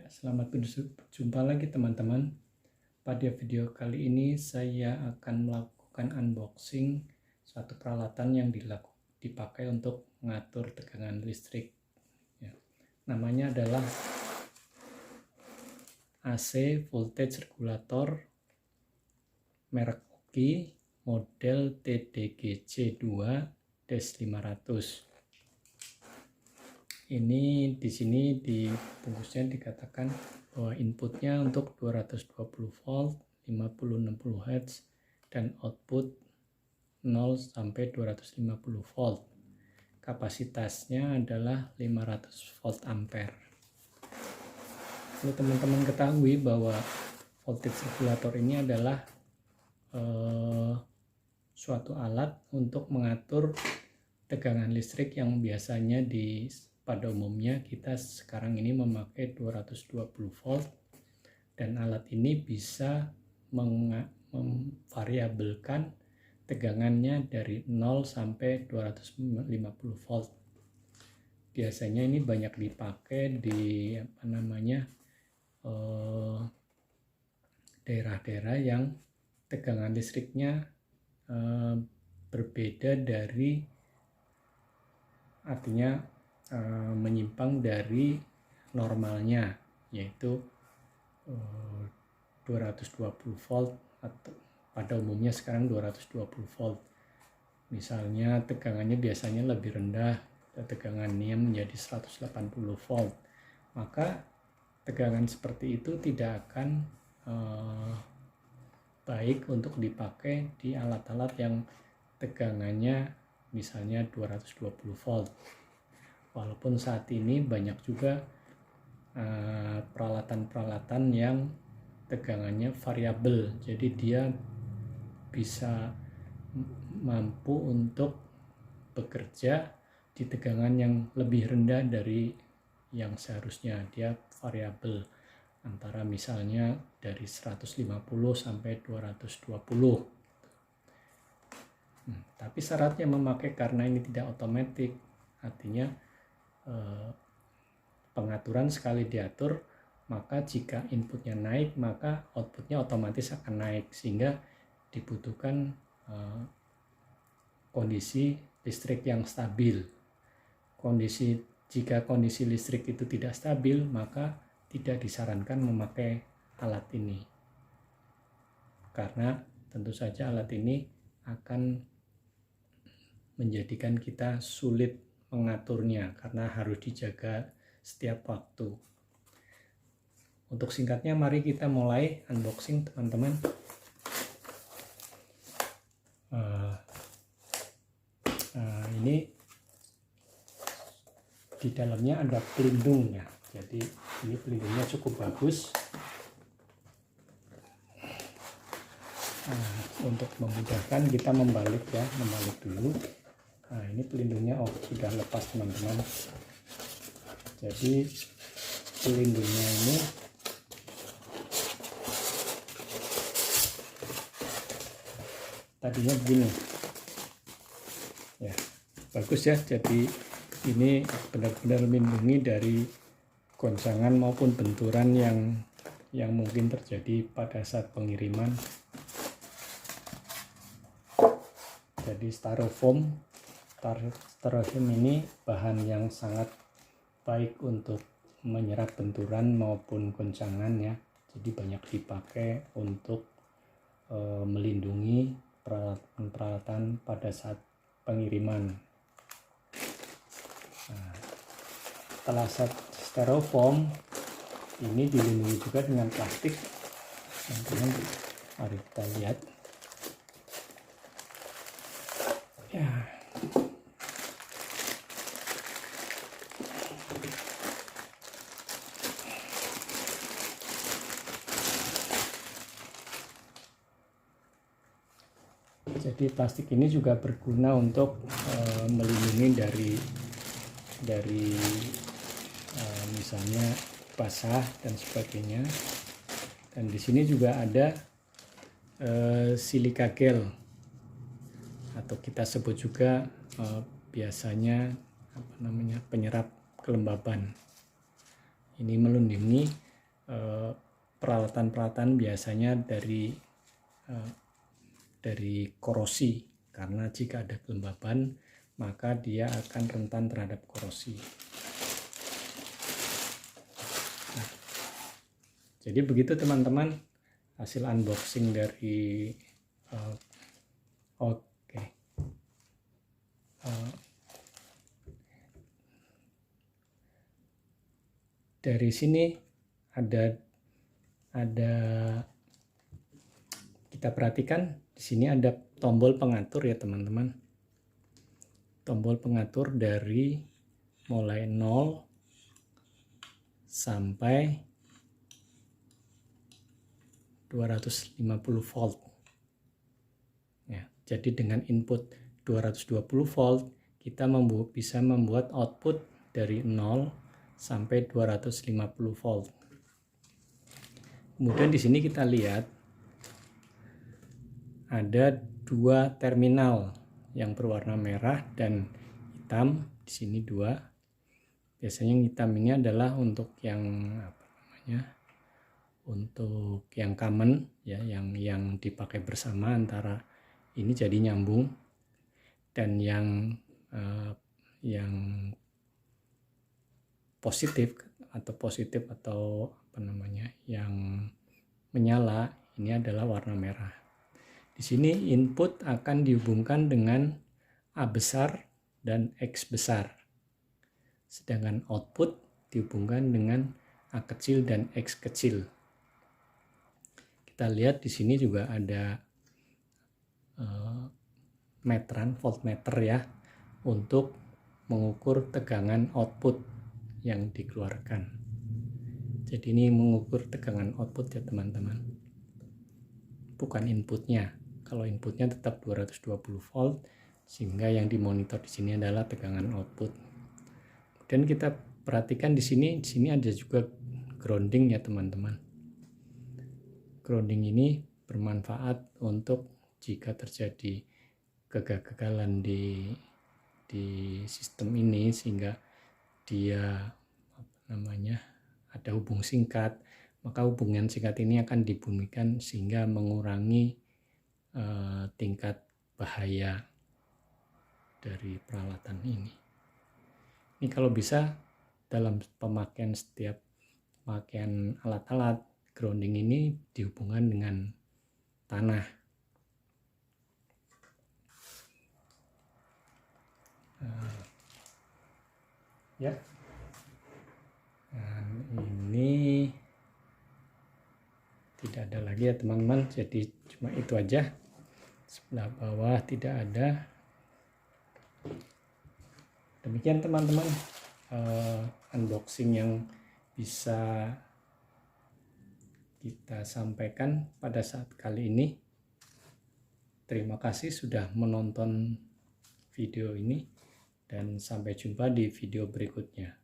Selamat berjumpa lagi teman-teman. Pada video kali ini saya akan melakukan unboxing suatu peralatan yang dipakai untuk mengatur tegangan listrik. Namanya adalah AC Voltage Regulator merek Oki model TDGC2-500. Ini di sini di bungkusnya dikatakan bahwa inputnya untuk 220 volt, 50-60 Hz dan output 0 sampai 250 volt. Kapasitasnya adalah 500 volt ampere. Lalu teman-teman ketahui bahwa voltage regulator ini adalah suatu alat untuk mengatur tegangan listrik yang biasanya pada umumnya kita sekarang ini memakai 220 volt, dan alat ini bisa memvariabelkan tegangannya dari 0 sampai 250 volt. Biasanya ini banyak dipakai di daerah-daerah yang tegangan listriknya berbeda dari, artinya menyimpang dari normalnya, yaitu 220 volt atau pada umumnya sekarang 220 volt. Misalnya tegangannya biasanya lebih rendah, tegangannya menjadi 180 volt, maka tegangan seperti itu tidak akan baik untuk dipakai di alat-alat yang tegangannya misalnya 220 volt. Walaupun saat ini banyak juga peralatan-peralatan yang tegangannya variabel, jadi dia bisa mampu untuk bekerja di tegangan yang lebih rendah dari yang seharusnya. Dia variabel antara misalnya dari 150 sampai 220. Tapi syaratnya memakai, karena ini tidak otomatis, artinya pengaturan sekali diatur, maka jika inputnya naik maka outputnya otomatis akan naik, sehingga dibutuhkan kondisi listrik yang stabil. Jika kondisi listrik itu tidak stabil, maka tidak disarankan memakai alat ini, karena tentu saja alat ini akan menjadikan kita sulit mengaturnya karena harus dijaga setiap waktu. Untuk singkatnya, mari kita mulai unboxing teman-teman. Ini di dalamnya ada pelindungnya, jadi ini pelindungnya cukup bagus. Untuk memudahkan kita membalik dulu. Nah, ini pelindungnya sudah lepas teman-teman. Jadi pelindungnya ini tadinya begini ya, bagus ya. Jadi ini benar-benar melindungi dari goncangan maupun benturan yang mungkin terjadi pada saat pengiriman. Jadi styrofoam ini bahan yang sangat baik untuk menyerap benturan maupun goncangan ya. Jadi banyak dipakai untuk melindungi peralatan pada saat pengiriman. Nah, setelah styrofoam ini dilindungi juga dengan plastik. Teman-teman, mari kita lihat. Ya. Jadi plastik ini juga berguna untuk melindungi dari misalnya basah dan sebagainya. Dan di sini juga ada silika gel, atau kita sebut juga biasanya penyerap kelembaban. Ini melindungi peralatan-peralatan biasanya dari korosi, karena jika ada kelembaban maka dia akan rentan terhadap korosi. Nah, jadi begitu teman-teman hasil unboxing dari dari sini ada kita perhatikan di sini ada tombol pengatur ya teman-teman. Tombol pengatur dari mulai 0 sampai 250 volt. Ya, jadi dengan input 220 volt kita bisa membuat output dari 0 sampai 250 volt. Kemudian di sini kita lihat ada dua terminal yang berwarna merah dan hitam. Di sini dua. Biasanya yang hitam ini adalah untuk yang untuk yang common ya, yang dipakai bersama antara ini jadi nyambung, dan yang positif atau yang menyala ini adalah warna merah. Di sini input akan dihubungkan dengan A besar dan X besar. Sedangkan output dihubungkan dengan A kecil dan X kecil. Kita lihat di sini juga ada meteran, voltmeter ya, untuk mengukur tegangan output yang dikeluarkan. Jadi ini mengukur tegangan output ya teman-teman, bukan inputnya. Kalau inputnya tetap 220 volt, sehingga yang dimonitor di sini adalah tegangan output. Dan kita perhatikan di sini ada juga grounding ya teman-teman. Grounding ini bermanfaat untuk jika terjadi kegagalan di sistem ini, sehingga dia ada hubung singkat, maka hubungan singkat ini akan dibunyikan sehingga mengurangi tingkat bahaya dari peralatan ini. Ini kalau bisa dalam setiap pemakaian alat-alat, grounding ini dihubungkan dengan tanah. Ya. Dan ini tidak ada lagi ya teman-teman, jadi cuma itu aja. Sebelah bawah tidak ada. Demikian teman-teman unboxing yang bisa kita sampaikan pada saat kali ini. Terima kasih sudah menonton video ini, dan sampai jumpa di video berikutnya.